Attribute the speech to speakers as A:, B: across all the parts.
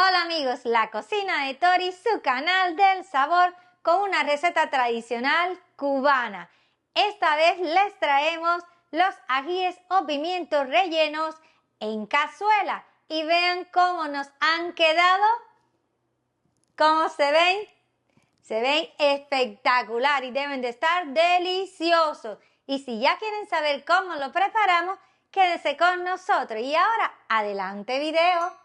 A: Hola amigos, La Cocina de Tori, su canal del sabor con una receta tradicional cubana. Esta vez les traemos los ajíes o pimientos rellenos en cazuela y vean cómo nos han quedado. ¿Cómo se ven? Se ven espectacular y deben de estar deliciosos. Y si ya quieren saber cómo lo preparamos, quédense con nosotros. Y ahora, adelante video.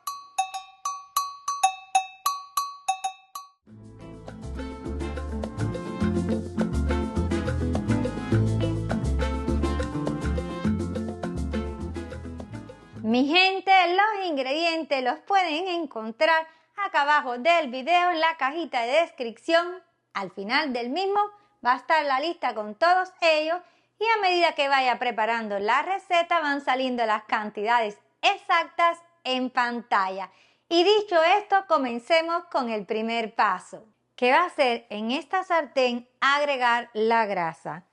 A: Mi gente, los ingredientes los pueden encontrar acá abajo del video en la cajita de descripción. Al final del mismo va a estar la lista con todos ellos y a medida que vaya preparando la receta van saliendo las cantidades exactas en pantalla. Y dicho esto, comencemos con el primer paso, que va a ser en esta sartén agregar la grasa.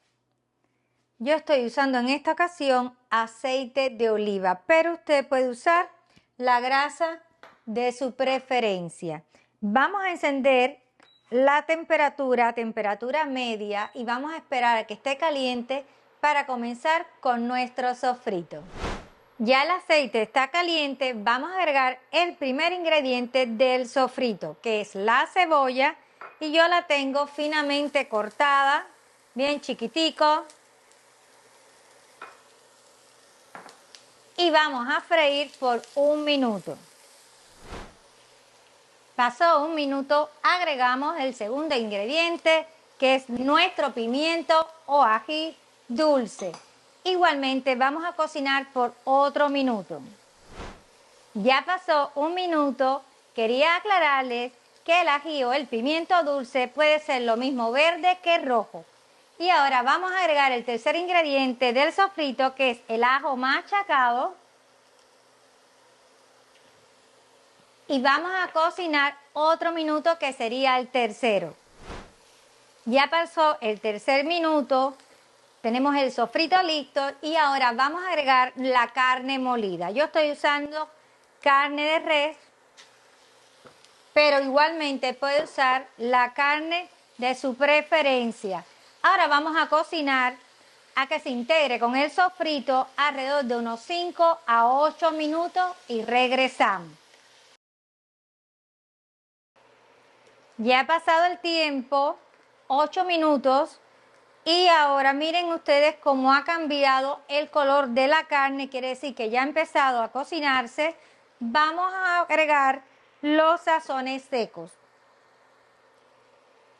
A: Yo estoy usando en esta ocasión aceite de oliva, pero usted puede usar la grasa de su preferencia. Vamos a encender la temperatura media y vamos a esperar a que esté caliente para comenzar con nuestro sofrito. Ya el aceite está caliente, vamos a agregar el primer ingrediente del sofrito, que es la cebolla, y yo la tengo finamente cortada, bien chiquitico. Y vamos a freír por 1 minuto. Pasó 1 minuto, agregamos el segundo ingrediente, que es nuestro pimiento o ají dulce. Igualmente vamos a cocinar por otro minuto. Ya pasó 1 minuto, quería aclararles que el ají o el pimiento dulce puede ser lo mismo verde que rojo. Y ahora vamos a agregar el tercer ingrediente del sofrito, que es el ajo machacado. Y vamos a cocinar otro minuto, que sería el tercero. Ya pasó el tercer minuto, tenemos el sofrito listo y ahora vamos a agregar la carne molida. Yo estoy usando carne de res, pero igualmente puede usar la carne de su preferencia. Ahora vamos a cocinar a que se integre con el sofrito alrededor de unos 5 a 8 minutos y regresamos. Ya ha pasado el tiempo, 8 minutos, y ahora miren ustedes cómo ha cambiado el color de la carne, quiere decir que ya ha empezado a cocinarse. Vamos a agregar los sazones secos.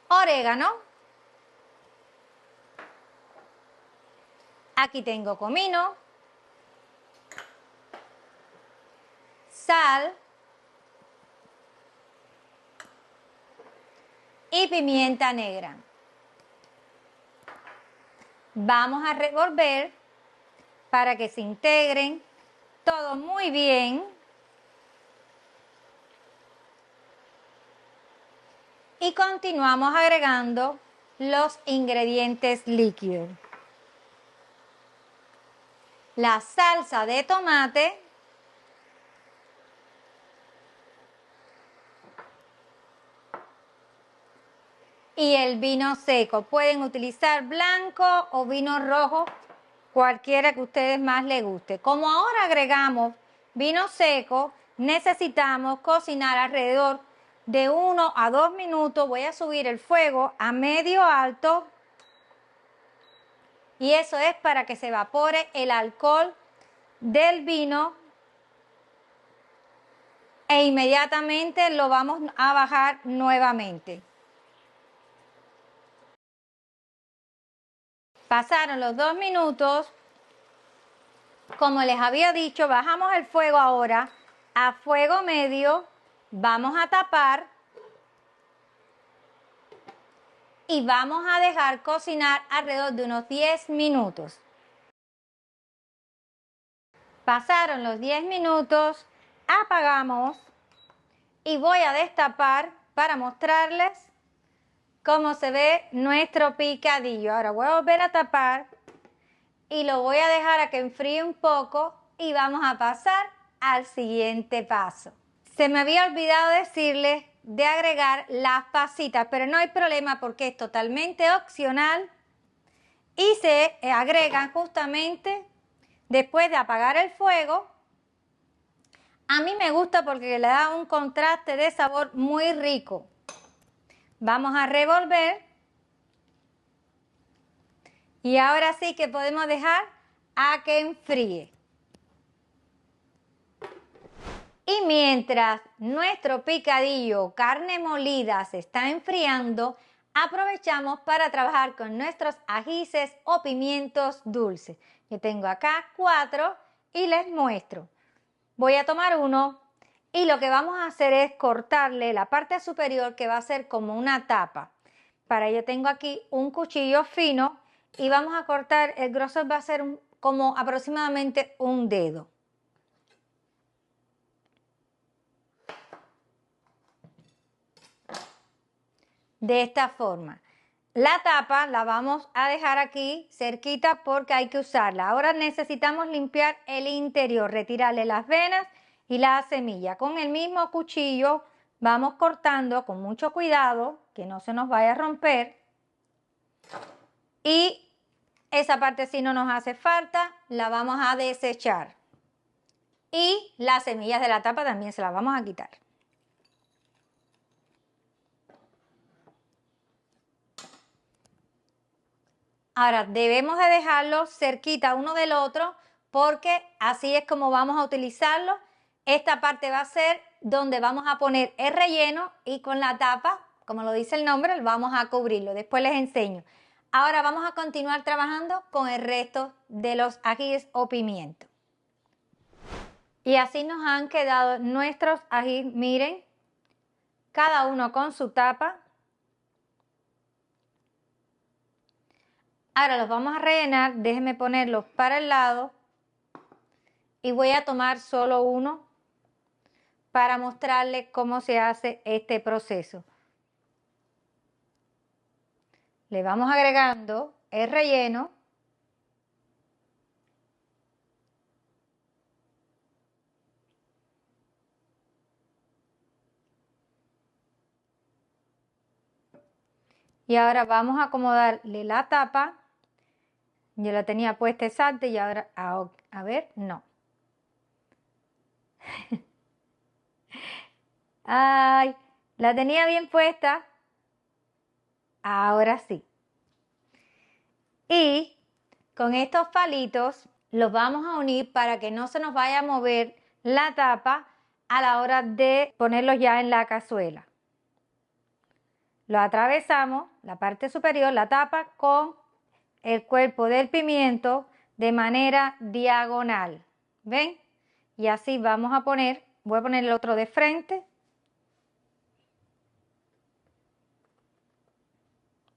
A: Orégano. Aquí tengo comino. Sal. Y pimienta negra. Vamos a revolver para que se integren todo muy bien. Y continuamos agregando los ingredientes líquidos. La salsa de tomate. Y el vino seco. Pueden utilizar blanco o vino rojo, cualquiera que a ustedes más les guste. Como ahora agregamos vino seco, necesitamos cocinar alrededor de 1 a 2 minutos. Voy a subir el fuego a medio alto. Y eso es para que se evapore el alcohol del vino. E inmediatamente lo vamos a bajar nuevamente. Pasaron los 2 minutos, como les había dicho, bajamos el fuego ahora a fuego medio, vamos a tapar y vamos a dejar cocinar alrededor de unos 10 minutos. Pasaron los 10 minutos, apagamos y voy a destapar para mostrarles cómo se ve nuestro picadillo. Ahora voy a volver a tapar y lo voy a dejar a que enfríe un poco y vamos a pasar al siguiente paso. Se me había olvidado decirles de agregar las pasitas, pero no hay problema porque es totalmente opcional y se agregan justamente después de apagar el fuego. A mí me gusta porque le da un contraste de sabor muy rico. Vamos a revolver y ahora sí que podemos dejar a que enfríe. Y mientras nuestro picadillo o carne molida se está enfriando, aprovechamos para trabajar con nuestros ajíes o pimientos dulces. Yo tengo acá 4 y les muestro. Voy a tomar uno y lo que vamos a hacer es cortarle la parte superior que va a ser como una tapa. Para ello tengo aquí un cuchillo fino y vamos a cortar, el grosor va a ser como aproximadamente un dedo. De esta forma. La tapa la vamos a dejar aquí cerquita porque hay que usarla. Ahora necesitamos limpiar el interior, retirarle las venas y la semilla. Con el mismo cuchillo vamos cortando con mucho cuidado, que no se nos vaya a romper. Y esa parte, si no nos hace falta, la vamos a desechar. Y las semillas de la tapa también se las vamos a quitar. Ahora debemos de dejarlos cerquita uno del otro porque así es como vamos a utilizarlo. Esta parte va a ser donde vamos a poner el relleno y con la tapa, como lo dice el nombre, vamos a cubrirlo. Después les enseño. Ahora vamos a continuar trabajando con el resto de los ajíes o pimientos. Y así nos han quedado nuestros ajíes, miren, cada uno con su tapa. Ahora los vamos a rellenar, déjenme ponerlos para el lado y voy a tomar solo uno para mostrarles cómo se hace este proceso. Le vamos agregando el relleno. Y ahora vamos a acomodarle la tapa. Yo la tenía puesta exacta y ahora, a ver, no. Ay, la tenía bien puesta. Ahora sí. Y con estos palitos los vamos a unir para que no se nos vaya a mover la tapa a la hora de ponerlos ya en la cazuela. Lo atravesamos, la parte superior, la tapa con el cuerpo del pimiento de manera diagonal. ¿Ven? Y así vamos a poner, voy a poner el otro de frente.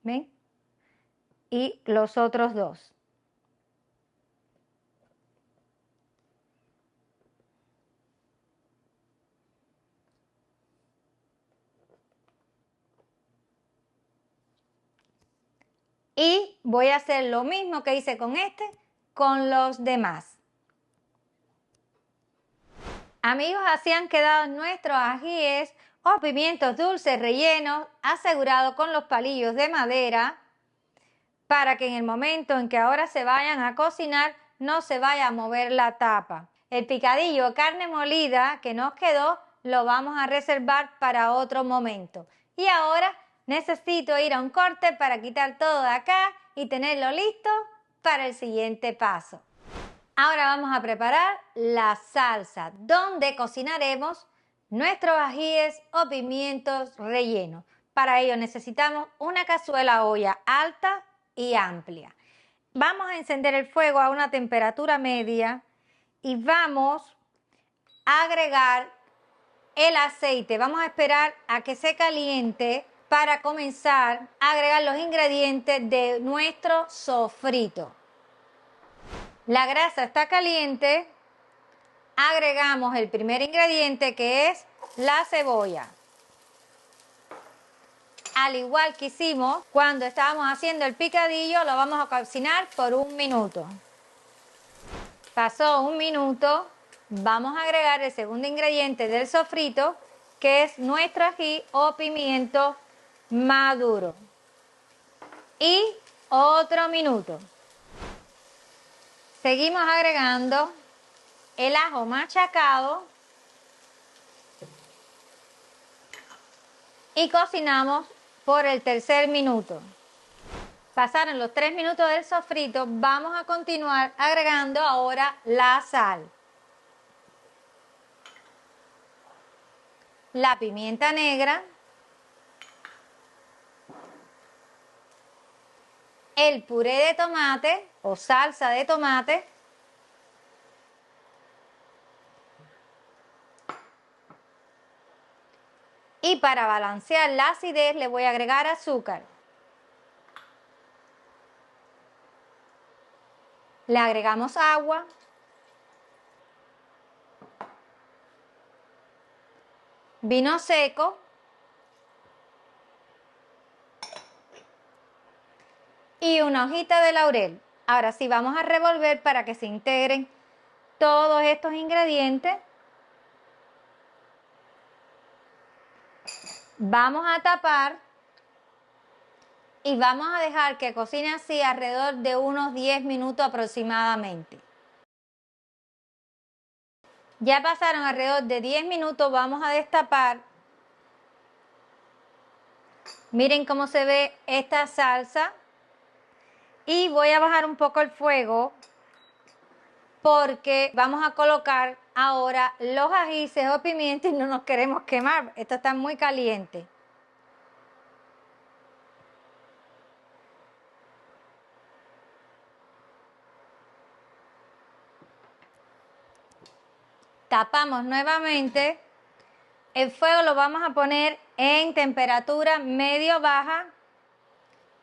A: ¿Ven? Y los otros dos. Y voy a hacer lo mismo que hice con este, con los demás. Amigos, así han quedado nuestros ajíes o pimientos dulces rellenos, asegurados con los palillos de madera, para que en el momento en que ahora se vayan a cocinar, no se vaya a mover la tapa. El picadillo o carne molida que nos quedó, lo vamos a reservar para otro momento. Y ahora necesito ir a un corte para quitar todo de acá y tenerlo listo para el siguiente paso. Ahora vamos a preparar la salsa, donde cocinaremos nuestros ajíes o pimientos rellenos. Para ello necesitamos una cazuela o olla alta y amplia. Vamos a encender el fuego a una temperatura media y vamos a agregar el aceite. Vamos a esperar a que se caliente para comenzar a agregar los ingredientes de nuestro sofrito. La grasa está caliente, agregamos el primer ingrediente que es la cebolla. Al igual que hicimos cuando estábamos haciendo el picadillo, lo vamos a cocinar por 1 minuto. Pasó 1 minuto, vamos a agregar el segundo ingrediente del sofrito, que es nuestro ají o pimiento maduro. Y otro minuto. Seguimos agregando el ajo machacado y cocinamos por el tercer minuto. Pasaron los 3 minutos del sofrito, vamos a continuar agregando ahora la sal, la pimienta negra, el puré de tomate o salsa de tomate, y para balancear la acidez le voy a agregar azúcar. Le agregamos agua, vino seco y una hojita de laurel. Ahora sí, vamos a revolver para que se integren todos estos ingredientes. Vamos a tapar y vamos a dejar que cocine así alrededor de unos 10 minutos aproximadamente. Ya pasaron alrededor de 10 minutos, vamos a destapar. Miren cómo se ve esta salsa. Y voy a bajar un poco el fuego porque vamos a colocar ahora los ajíes o pimientos y no nos queremos quemar. Esto está muy caliente. Tapamos nuevamente. El fuego lo vamos a poner en temperatura medio-baja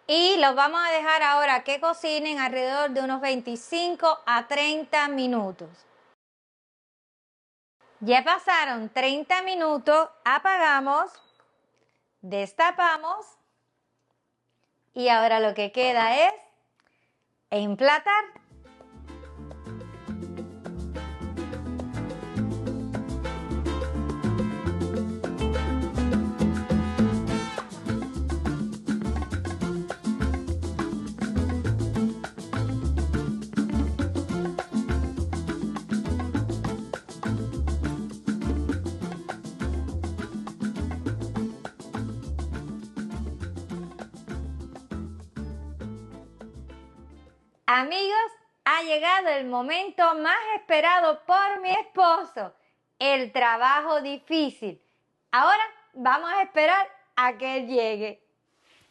A: y los vamos a dejar ahora que cocinen alrededor de unos 25 a 30 minutos. Ya pasaron 30 minutos, apagamos, destapamos y ahora lo que queda es emplatar. Amigos, ha llegado el momento más esperado por mi esposo, el trabajo difícil. Ahora vamos a esperar a que él llegue.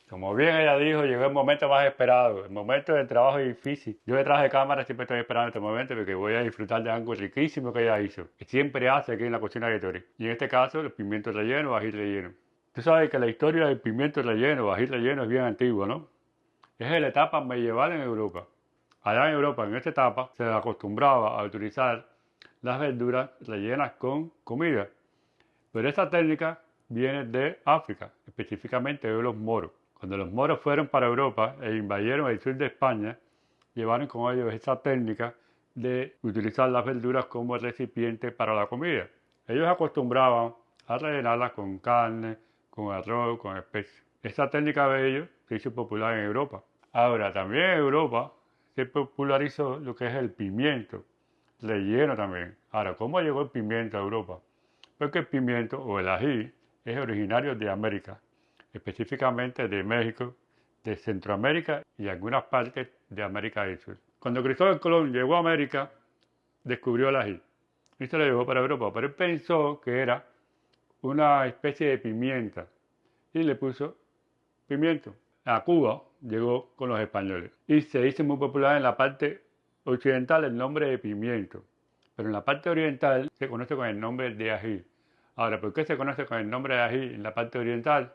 B: Como bien ella dijo, llegó el momento más esperado, el momento del trabajo difícil. Yo detrás de cámara siempre estoy esperando este momento porque voy a disfrutar de algo riquísimo que ella hizo, que siempre hace aquí en la cocina de Tori. Y en este caso, los pimientos rellenos, ají relleno. Tú sabes que la historia del pimiento relleno, ají relleno es bien antigua, ¿no? Es de la etapa medieval en Europa. Allá en Europa, en esta etapa, se acostumbraba a utilizar las verduras rellenas con comida. Pero esta técnica viene de África, específicamente de los moros. Cuando los moros fueron para Europa e invadieron el sur de España, llevaron con ellos esta técnica de utilizar las verduras como recipiente para la comida. Ellos acostumbraban a rellenarlas con carne, con arroz, con especias. Esta técnica de ellos se hizo popular en Europa. Ahora, también en Europa se popularizó lo que es el pimiento, relleno también. Ahora, ¿cómo llegó el pimiento a Europa? Porque el pimiento o el ají es originario de América, específicamente de México, de Centroamérica y algunas partes de América del Sur. Cuando Cristóbal Colón llegó a América, descubrió el ají y se lo llevó para Europa, pero él pensó que era una especie de pimienta y le puso pimiento. A Cuba llegó con los españoles y se hizo muy popular en la parte occidental el nombre de pimiento, pero en la parte oriental se conoce con el nombre de ají. Ahora, ¿por qué se conoce con el nombre de ají en la parte oriental?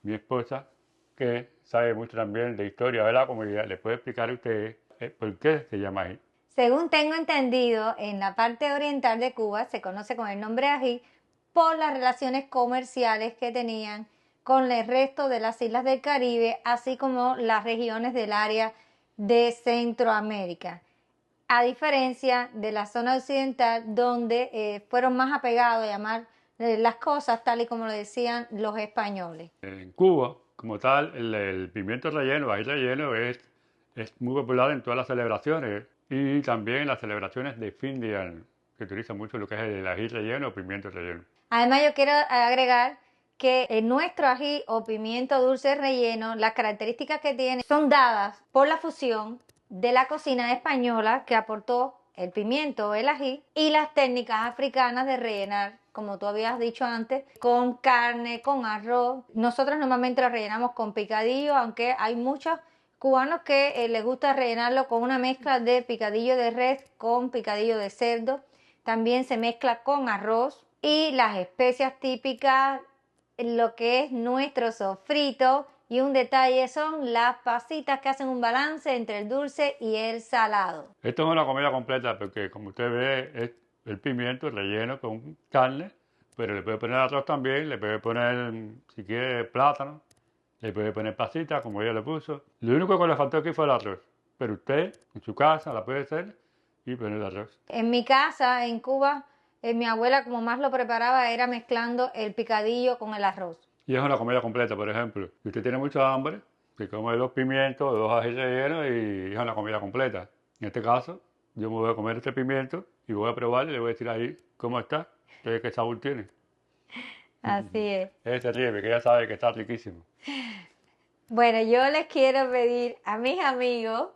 B: Mi esposa, que sabe mucho también de historia de la comunidad, le puede explicar a ustedes por qué se llama ají.
A: Según tengo entendido, en la parte oriental de Cuba se conoce con el nombre ají por las relaciones comerciales que tenían con el resto de las islas del Caribe, así como las regiones del área de Centroamérica. a diferencia de la zona occidental donde fueron más apegados a llamar las cosas tal y como lo decían los españoles.
B: En Cuba, como tal, el pimiento relleno, ají relleno, es muy popular en todas las celebraciones y también en las celebraciones de fin de año. Se utiliza mucho lo que es el ají relleno o pimiento relleno.
A: Además, yo quiero agregar que nuestro ají o pimiento dulce relleno, las características que tiene son dadas por la fusión de la cocina española que aportó el pimiento o el ají y las técnicas africanas de rellenar, como tú habías dicho antes, con carne, con arroz. Nosotros normalmente lo rellenamos con picadillo, aunque hay muchos cubanos que les gusta rellenarlo con una mezcla de picadillo de res con picadillo de cerdo. También se mezcla con arroz y las especias típicas, lo que es nuestro sofrito. Y un detalle son las pasitas que hacen un balance entre el dulce y el salado.
B: Esto es una comida completa porque, como usted ve, es el pimiento relleno con carne, pero le puede poner arroz también, le puede poner, si quiere, plátano, le puede poner pasitas, como ella le puso. Lo único que le faltó aquí fue el arroz, pero usted, en su casa, la puede hacer y poner el arroz.
A: En mi casa, en Cuba, mi abuela como más lo preparaba era mezclando el picadillo con el arroz.
B: Y es una comida completa, por ejemplo. Si usted tiene mucha hambre, se come 2 pimientos, 2 ají rellenos y es una comida completa. En este caso, yo me voy a comer este pimiento y voy a probar y le voy a decir ahí cómo está, qué sabor tiene.
A: Así es.
B: Es terrible, que ya sabe que está riquísimo.
A: Bueno, yo les quiero pedir a mis amigos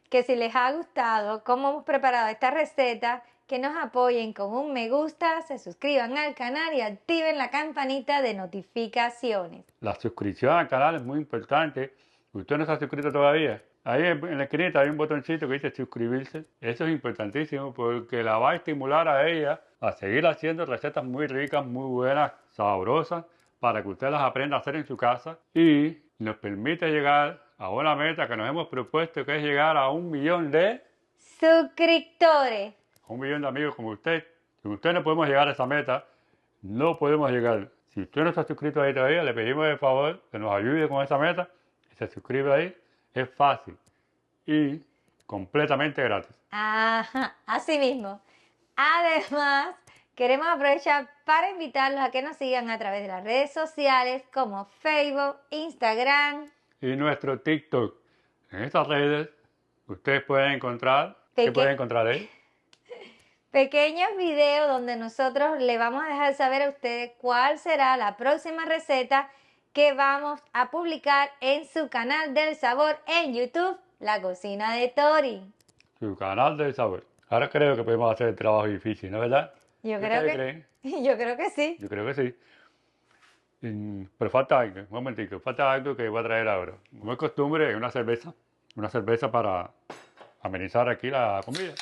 A: que si les ha gustado cómo hemos preparado esta receta, que nos apoyen con un me gusta, se suscriban al canal y activen la campanita de notificaciones.
B: La suscripción al canal es muy importante. ¿Usted no se ha suscrito todavía? Ahí en la esquinita hay un botoncito que dice suscribirse. Eso es importantísimo porque la va a estimular a ella a seguir haciendo recetas muy ricas, muy buenas, sabrosas, para que usted las aprenda a hacer en su casa y nos permite llegar a una meta que nos hemos propuesto, que es llegar a 1 millón de
A: Suscriptores.
B: 1 millón de amigos como usted. Si usted no podemos llegar a esa meta, no podemos llegar. Si usted no está suscrito ahí todavía, le pedimos de favor que nos ayude con esa meta. Y se suscribe ahí. Es fácil y completamente gratis.
A: Ajá, así mismo. Además, queremos aprovechar para invitarlos a que nos sigan a través de las redes sociales como Facebook, Instagram.
B: Y nuestro TikTok. En estas redes ustedes pueden encontrar... ¿Qué pueden encontrar ahí?
A: Pequeños videos donde nosotros le vamos a dejar saber a ustedes cuál será la próxima receta que vamos a publicar en su canal del sabor en YouTube, La Cocina de Tori.
B: Su canal del sabor. Ahora creo que podemos hacer el trabajo difícil, ¿no es verdad?
A: Yo
B: ¿Ustedes
A: creo
B: creen?
A: yo creo que sí.
B: Yo creo que sí. Pero falta algo, un momentico, falta algo que voy a traer ahora. Como es costumbre, una cerveza para amenizar aquí la comida.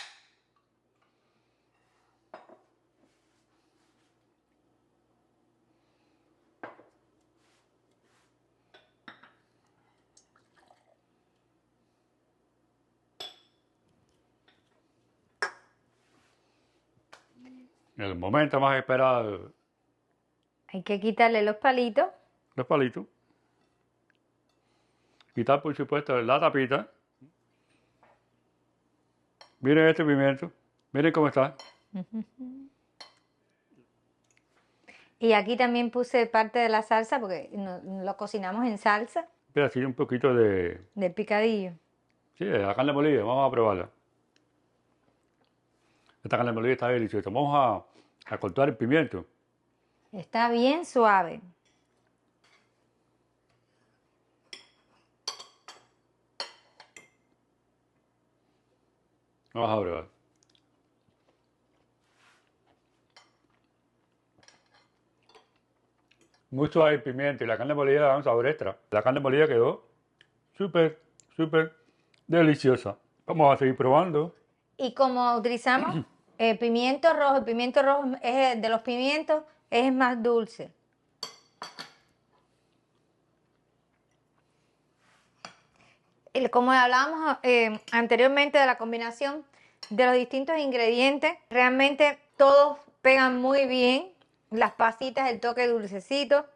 B: En el momento más esperado,
A: Hay que quitarle los palitos.
B: los palitos. Quitar, por supuesto, la tapita. Miren este pimiento. Miren cómo está.
A: Y aquí también puse parte de la salsa porque lo cocinamos en salsa
B: Un pedacito, un poquito de...
A: del picadillo.
B: Sí, de la carne molida. Vamos a probarla. Esta carne molida está deliciosa. Vamos a cortar el pimiento.
A: Está bien suave.
B: Vamos a probar. Muy suave el pimiento y la carne molida da un sabor extra. La carne molida quedó súper, súper deliciosa. Vamos a seguir probando.
A: Y como utilizamos el pimiento rojo es de los pimientos es más dulce. Como hablábamos anteriormente de la combinación de los distintos ingredientes, realmente todos pegan muy bien. Las pasitas, el toque dulcecito,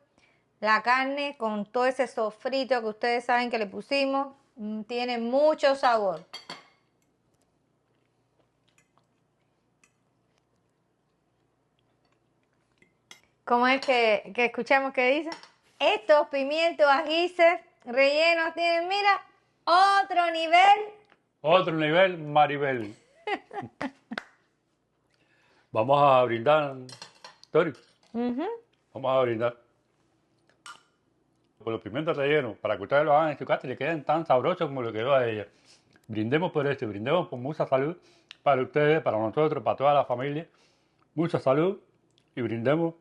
A: la carne con todo ese sofrito que ustedes saben que le pusimos, tiene mucho sabor. ¿Cómo es que escuchamos que dice? Estos pimientos ajíes rellenos tienen, mira, otro nivel.
B: Otro nivel, Maribel. Vamos a brindar, Tori.
A: Ujú.
B: Vamos a brindar por los pimientos rellenos, para que ustedes lo hagan en su casa y le queden tan sabrosos como le quedó a ella. Brindemos por esto, brindemos por mucha salud para ustedes, para nosotros, para toda la familia. Mucha salud y brindemos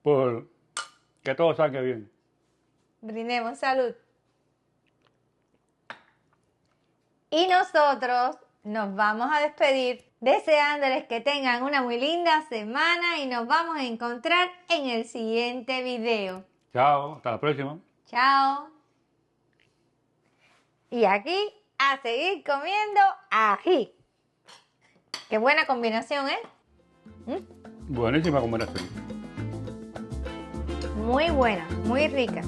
B: por que todo salga bien.
A: Brindemos salud. Y nosotros nos vamos a despedir deseándoles que tengan una muy linda semana y nos vamos a encontrar en el siguiente video.
B: Chao, hasta la próxima.
A: Chao. Y aquí a seguir comiendo ají. Qué buena combinación, ¿eh?
B: Buenísima combinación.
A: Muy buena, muy rica.